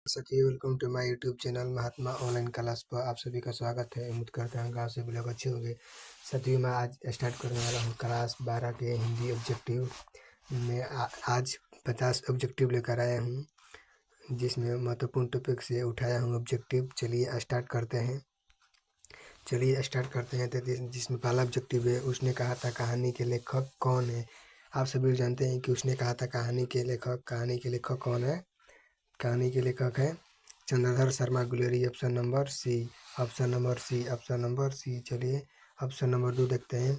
साथियों, welcome to my YouTube channel Mahatma online class पर आप सभी का स्वागत है। उम्मीद करते हैं क्लास से लोग अच्छे होंगे। साथियों, मैं आज स्टार्ट करने वाला हूँ क्लास 12 के हिंदी ऑब्जेक्टिव में। आज 50 ऑब्जेक्टिव लेकर आया हूँ, जिसमें महत्वपूर्ण टॉपिक से उठाया हूँ ऑब्जेक्टिव। चलिए स्टार्ट करते हैं। तो जिसमें पहला ऑब्जेक्टिव है, उसने कहा था कहानी के लेखक कौन है। आप सभी जानते हैं कि उसने कहा था कहानी के लेखक कौन है। कहानी के लेखक है Chandradhar Sharma Guleri. Option number C. चलिए ऑप्शन नंबर 2 देखते हैं।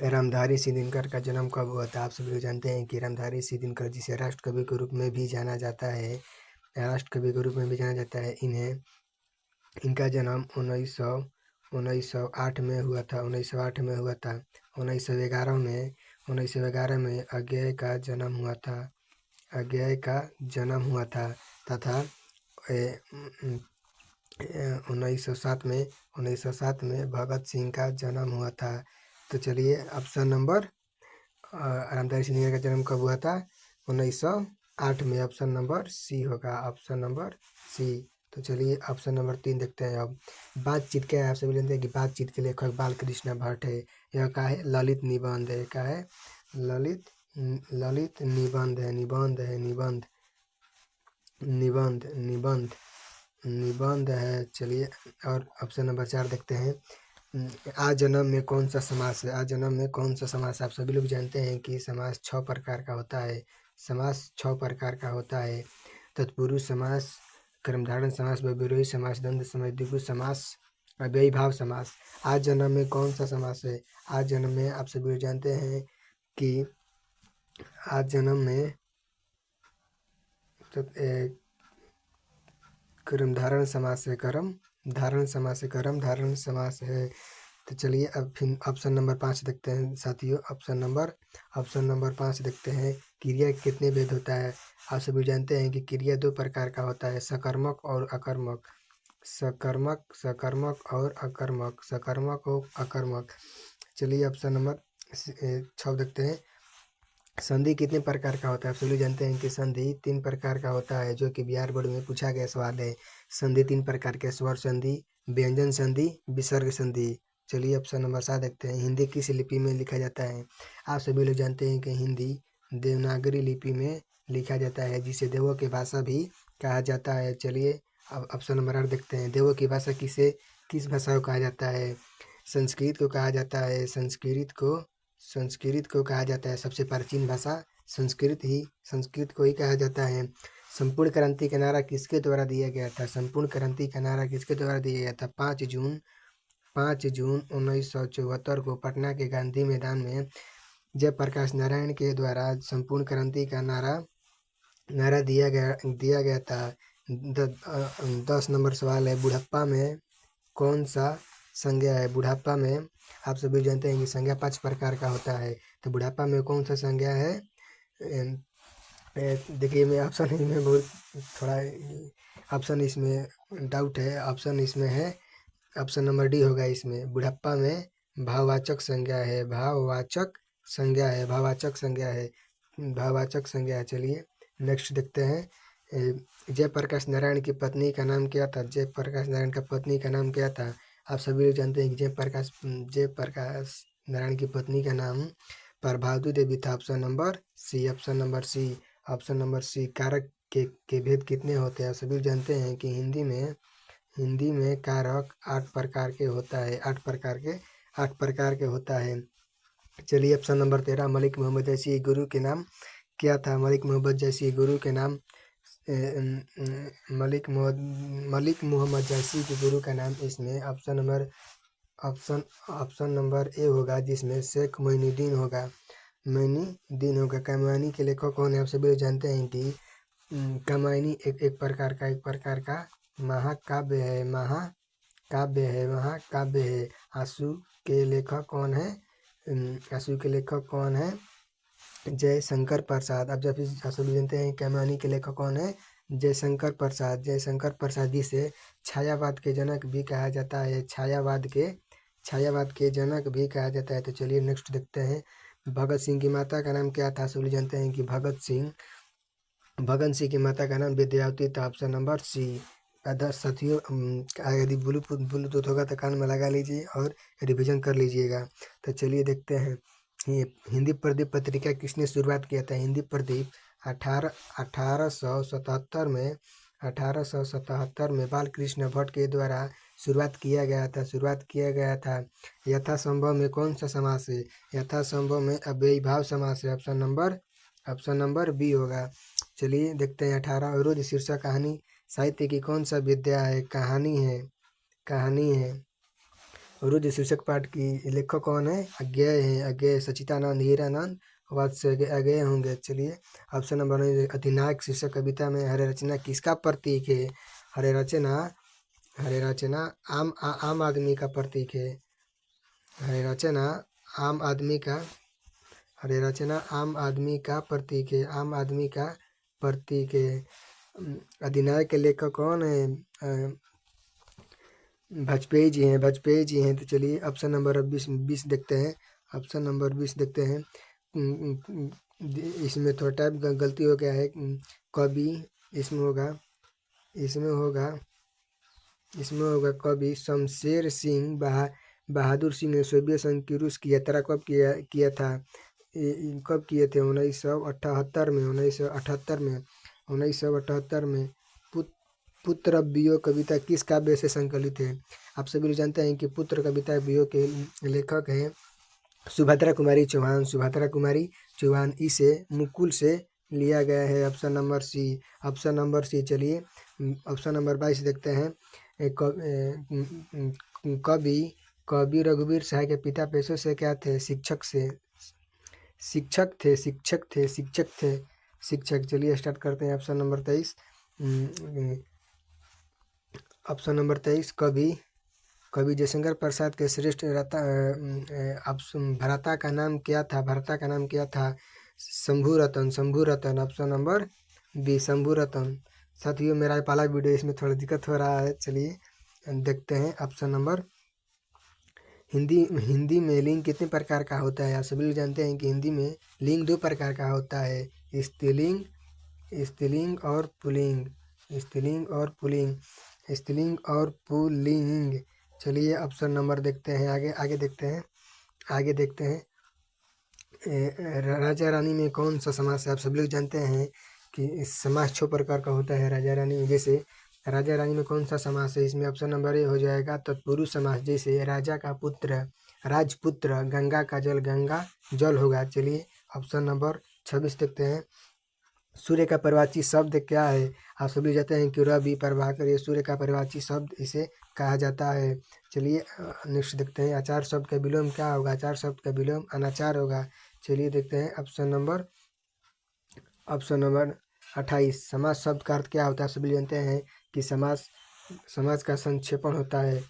रामधारी सिंह दिनकर का जन्म कब हुआ था। आप सभी लोग जानते हैं कि रामधारी सिंह दिनकर, जिसे राष्ट्र कवि के रूप में भी जाना जाता है, इनका जन्म 1908 में हुआ था। 1911 में अज्ञेय का जन्म हुआ था तथा 1907 में भगत सिंह का जन्म हुआ था। तो चलिए ऑप्शन नंबर रामधारी सिंह का जन्म कब हुआ था? 1908 में। ऑप्शन नंबर सी होगा, ऑप्शन नंबर सी। तो चलिए ऑप्शन नंबर 3 देखते हैं। अब बातचीत क्या है। आप सभी जानते हैं कि बातचीत के लेखक बालकृष्ण भट्ट है। यह क्या है? ललित निबंध है। क्या है? ललित निबंध है। चलिए और ऑप्शन नंबर 4 देखते हैं। आ जन्म में कौन सा समास है? आप सभी लोग जानते हैं कि समास 6 प्रकार का होता है। तत्पुरुष समास, कर्मधारय समास, व्यवहारिक समास, द्वंद्व समास, द्विगु समास, अव्ययी भाव समास। आज जन्म में कौन सा समास है? आज जन्म में आप सभी लोग जानते हैं कि आज जन्म में कर्मधारण समास है। तो चलिए अब फिर ऑप्शन नंबर 5 देखते हैं साथियों। ऑप्शन नंबर 5 देखते हैं। क्रिया कितने भेद होता है? आप सभी जानते हैं कि क्रिया 2 प्रकार का होता है, सकर्मक और अकर्मक। चलिए ऑप्शन नंबर 6 देखते हैं। संधि कितने प्रकार का होता है? आप सभी जानते हैं कि संधि 3 प्रकार का होता है, जो कि बिहार बोर्ड में पूछा गया सवाल है। संधि 3 प्रकार के: स्वर संधि, व्यंजन संधि, विसर्ग संधि। चलिए ऑप्शन नंबर 7 देखते हैं। हिंदी किस लिपि में लिखा जाता है? आप सभी लोग जानते हैं कि हिंदी देवनागरी लिपि में लिखा जाता है, जिसे देवों की भाषा भी कहा जाता है। चलिए अब ऑप्शन नंबर 8 देखते हैं। देवों की भाषा किस भाषा को कहा जाता है? संस्कृत को कहा जाता है। संस्कृत को कहा जाता है। सबसे प्राचीन भाषा संस्कृत को ही कहा जाता है। संपूर्ण क्रांति का नारा किसके द्वारा दिया गया था? 5 जून 1974 को पटना के गांधी मैदान में जयप्रकाश नारायण के द्वारा संपूर्ण क्रांति का नारा दिया गया था। 10 नंबर सवाल है। बुढ़ापा में कौन सा संज्ञा है? बुढ़ापा में आप सभी जानते हैं कि संज्ञा 5 प्रकार का होता है। तो बुढ़ापा में कौन सा संज्ञा है? देखिए, मैं ऑप्शन में बहुत थोड़ा ऑप्शन इसमें डाउट है। ऑप्शन इसमें है, ऑप्शन नंबर डी होगा इसमें। बुढ़ापा में भाववाचक संज्ञा है। चलिए नेक्स्ट देखते हैं। जयप्रकाश नारायण की पत्नी का नाम क्या था? जयप्रकाश नारायण का पत्नी का नाम क्या था? आप सभी लोग जानते हैं कि जयप्रकाश नारायण की पत्नी का नाम प्रभावती देवी था। Option number C. कारक के भेद कितने होते हैं? सभी जानते हैं कि हिंदी में कारक 8 प्रकार के होता है। चलिए ऑप्शन नंबर 13। मलिक मोहम्मद जैसी गुरु के नाम क्या था? मलिक मोहम्मद जैसी गुरु के नाम इसमें ऑप्शन नंबर ए होगा, जिसमें शेख मोइनुद्दीन होगा। कामायनी के लेखक कौन है? आप सभी जानते हैं कि कामायनी एक प्रकार का महाकाव्य है। आंसू के लेखक कौन है? जयशंकर प्रसाद। आप सभी जानते हैं कामायनी के लेखक कौन है? जयशंकर प्रसाद, जिसे छायावाद के जनक भी कहा जाता है। तो चलिए नेक्स्ट देखते हैं। भगत सिंह की माता का नाम क्या था? सभी जानते हैं कि भगत सिंह भगत सिंह की माता का नाम विद्यावती था। ऑप्शन नंबर सी। अदर साथियों, यदि ब्लूटूथ होगा तो कान में लगा लीजिए और रिवीजन कर लीजिएगा। तो चलिए देखते हैं, ये हिंदी प्रदीप पत्रिका किसने शुरुआत किया था? हिंदी प्रदीप 1877 में 1877 में बाल कृष्ण भट्ट के द्वारा शुरुआत किया गया था। यथासंभव में कौन सा समास है? यथासंभव में अव्ययीभाव समास है। ऑप्शन नंबर बी होगा। चलिए देखते हैं 18 अवरोध शीर्षक कहानी साहित्य की कौन सा विद्या है? कहानी है। अवरोध शीर्षक पाठ की लेखक कौन है? अज्ञेय सच्चिदानंद हीरानंद वाद से अज्ञेय होंगे। चलिए ऑप्शन नंबर अधिनायक शीर्षक कविता में हरे रचना किसका प्रतीक है? हरे रचना आम आदमी का प्रतीक है। हरे रचना आम आदमी का प्रतीक है। अधिनायक के लेखक कौन है? वाजपेयी जी हैं। तो चलिए ऑप्शन नंबर 20 देखते हैं। ऑप्शन नंबर 20 देखते हैं। इसमें थोड़ा टाइप गलती हो गया है। कवि इसमें होगा कवि शमशेर सिंह बहादुर सिंह ने सोवियत संघ की रूस की यात्रा कब किया था? कब किए थे? 1978 में। पुत्र वियोग कविता किस काव्य से संकलित है? आप सभी लोग जानते हैं कि पुत्र कविता वियोग के लेखक हैं सुभद्रा कुमारी चौहान। इसे मुकुल से लिया गया है। Option number C. चलिए ऑप्शन नंबर 22 देखते हैं। कवि रघुवीर सहाय के पिता पेशे से क्या थे? शिक्षक। चलिए स्टार्ट करते हैं। Option number 23। ऑप्शन नंबर 23 कवि जयशंकर प्रसाद के श्रेष्ठ भ्राता का नाम क्या था? शंभू रतन। ऑप्शन नंबर बी शंभू रतन। साथियों, मेरा पहला वीडियो, इसमें थोड़ा दिक्कत हो रहा है। चलिए देखते हैं ऑप्शन नंबर। हिंदी में लिंग कितने प्रकार का होता है? आप सभी लोग जानते हैं कि हिंदी में लिंग 2 प्रकार का होता है, स्त्रीलिंग और पुल्लिंग। चलिए ऑप्शन नंबर देखते हैं। आगे देखते हैं। राजा रानी में कौन सा समास है? आप सभी लोग जानते हैं कि समास 6 प्रकार का होता है राजा रानी में। जैसे राजा रानी में कौन सा समास है? इसमें ऑप्शन नंबर ए हो जाएगा तत्पुरुष समास। जैसे राजा का पुत्र राजपुत्र, गंगा का जल गंगा जल होगा। चलिए ऑप्शन नंबर 26 देखते हैं। सूर्य का परिवाची शब्द क्या है? आप सभी जानते हैं कि रवि, प्रभाकर, ये सूर्य का परिवाची शब्द इसे कहा जाता है। चलिए नेक्स्ट देखते हैं। आचार शब्द का विलोम क्या होगा? आचार शब्द का विलोम अनाचार होगा। चलिए देखते हैं ऑप्शन नंबर 28। समास शब्द का अर्थ क्या होता है? सभी जानते हैं कि समास का संक्षेपण होता है।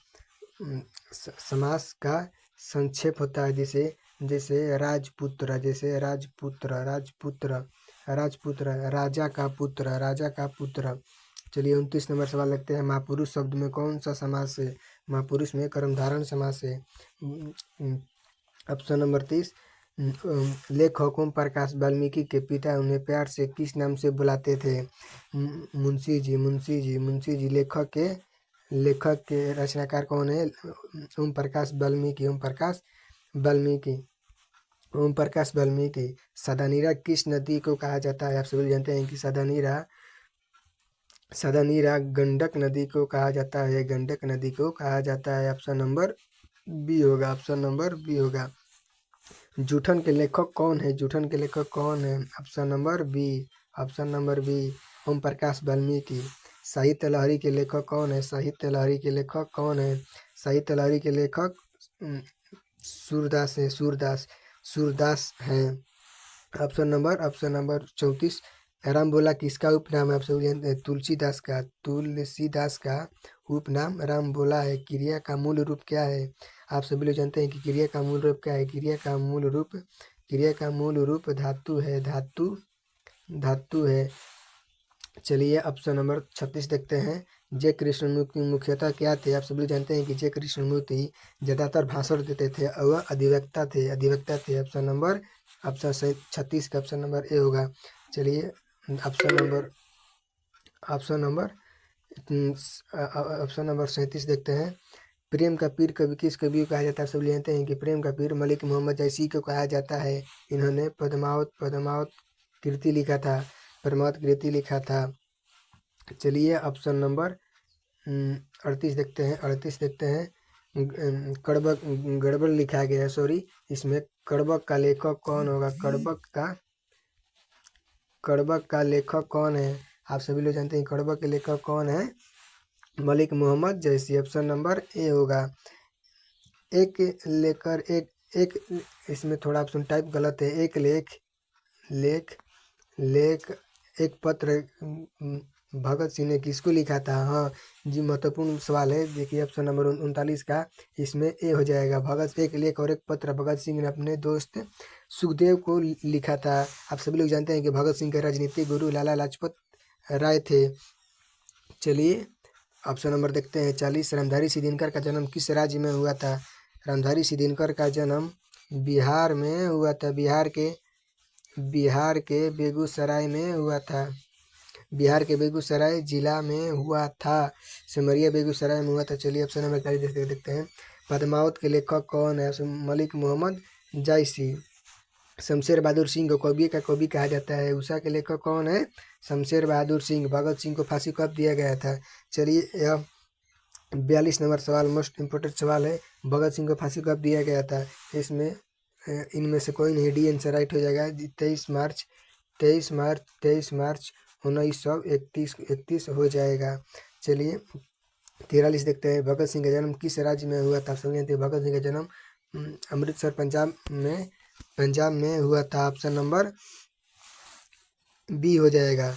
समास का संक्षेप होता है। जैसे राजपुत्र, राजा का पुत्र। चलिए 29 नंबर सवाल लगते हैं। महापुरुष शब्द में कौन सा समास है? महापुरुष में कर्मधारय समास है। Option number 30। लेखक ओम प्रकाश वाल्मीकि के पिता उन्हें प्यार से किस नाम से बुलाते थे? मुंशी जी। लेखक के रचनाकार कौन है? ओम प्रकाश वाल्मीकि। सदानीरा किस नदी को कहा जाता है? आप सभी जानते हैं कि सदानीरा गंडक नदी को कहा जाता है। ऑप्शन नंबर बी होगा। जूठन के लेखक कौन है? Option number B Om Prakash Valmiki. साहित्य लहरी के लेखक कौन है? साहित्य लहरी के लेखक सूरदास हैं। Option number 34। राम बोला किसका उपनाम है? आप सब जानते हैं तुलसीदास का उपनाम राम बोला है। क्रिया का मूल रूप क्या है? आप सभी लोग जानते हैं कि क्रिया का मूल रूप क्या है? क्रिया का मूल रूप धातु है। चलिए ऑप्शन नंबर 36 देखते हैं। जय कृष्णमूर्ति मुख्यतः क्या थे? आप सभी जानते हैं कि जय कृष्णमूर्ति ज़्यादातर भाषण देते थे और वह अधिवक्ता थे। ऑप्शन 36 का ऑप्शन नंबर ए होगा। चलिए ऑप्शन नंबर 37 देखते हैं। प्रेम का पीर कवि किस कवि को कहा जाता है? सब जानते हैं कि प्रेम का पीर मलिक मोहम्मद जैसी को कहा जाता है। इन्होंने पद्मावत कीर्ति लिखा था। लिखा था। चलिए ऑप्शन नंबर 38 देखते हैं। 38 देखते हैं। कड़बक गड़बड़ लिखा गया है, सॉरी। इसमें कड़बक का लेखक कौन होगा? कड़बक का लेखक कौन है? आप सभी लोग जानते हैं कड़बक के लेखक कौन है? मलिक मोहम्मद जैसी। ऑप्शन नंबर ए होगा। एक लेकर एक इसमें थोड़ा ऑप्शन टाइप गलत है। एक लेख एक पत्र भगत सिंह ने किसको लिखा था? हाँ जी, महत्वपूर्ण सवाल है। देखिए ऑप्शन नंबर 39 का इसमें ए हो जाएगा। एक लेख और एक पत्र भगत सिंह ने अपने दोस्त सुखदेव को लिखा था। आप सभी लोग जानते हैं कि भगत सिंह के राजनीतिक गुरु लाला लाजपत राय थे। चलिए ऑप्शन नंबर देखते हैं 40। रामधारी सिंह दिनकर का जन्म किस राज्य में हुआ था? रामधारी सिंह दिनकर का जन्म बिहार में हुआ था। बिहार के बेगूसराय में हुआ था। बिहार के बेगूसराय जिला में हुआ था। सिमरिया बेगूसराय में हुआ था। चलिए ऑप्शन नंबर 40 देखते हैं। पद्मावत के लेखक कौन है? मलिक मोहम्मद जायसी। शमशेर बहादुर सिंह को कवि कहा जाता है। उषा के लेखक कौन है? शमशेर बहादुर सिंह। भगत सिंह को फांसी कब दिया गया था? चलिए यह 42 नंबर सवाल मोस्ट इम्पोर्टेंट सवाल है। भगत सिंह को फांसी कब दिया गया था? इसमें इनमें से कोई नहीं, डी आंसर राइट हो जाएगा। 23 मार्च 1931 हो जाएगा। चलिए 43 देखते हैं। भगत सिंह का जन्म किस राज्य में हुआ था? सब जानते हैं भगत सिंह का जन्म अमृतसर पंजाब में हुआ था। ऑप्शन नंबर बी हो जाएगा।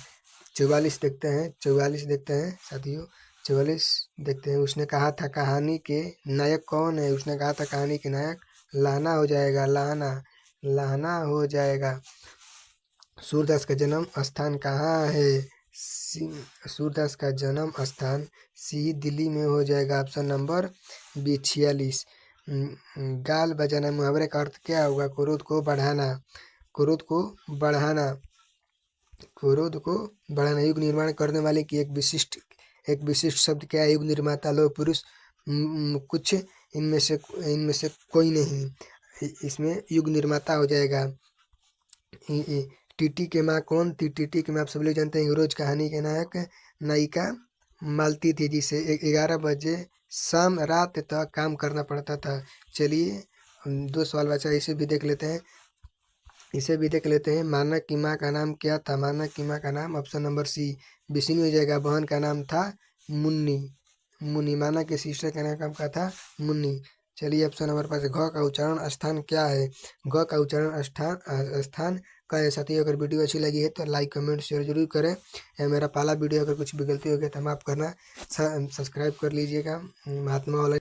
44 देखते हैं। 44 देखते हैं साथियों। 44 देखते हैं। उसने कहा था कहानी के नायक कौन है? उसने कहा था कहानी के नायक लाना हो जाएगा। लाना हो जाएगा। सूरदास का जन्म स्थान कहाँ है? सूरदास का जन्म स्थान सी दिल्ली में हो जाएगा। Option number B 46। गाल बजाना मुहावरे का अर्थ क्या होगा? क्रोध को बढ़ाना। युग निर्माण करने वाले की एक विशिष्ट शब्द क्या है? युग निर्माता। लो पुरुष कुछ इनमें से कोई नहीं। इसमें युग निर्माता हो जाएगा। टीटी के माँ कौन थी? टीटी के माँ आप सभी लोग जानते हैं रोज कहानी के नायिका मालती थी, जिसे 11 बजे शाम रात तक काम करना पड़ता था। चलिए 2 सवाल बचा, इसे भी देख लेते हैं। मानक की माँ का नाम क्या था? मानक की माँ का नाम ऑप्शन नंबर सी बिसिनी हो जाएगा। बहन का नाम था मुन्नी। मानक के सिस्टर का नाम क्या था? मुन्नी। चलिए ऑप्शन नंबर 5 घ का उच्चारण स्थान क्या है? घ का उच्चारण स्थान का है। साथियों अगर वीडियो अच्छी लगी है तो लाइक कमेंट शेयर जरूर करें। मेरा पहला वीडियो अगर कुछ भी गलती हो गया तो माफ़ करना। सब्सक्राइब कर लीजिएगा। महात्मा वाला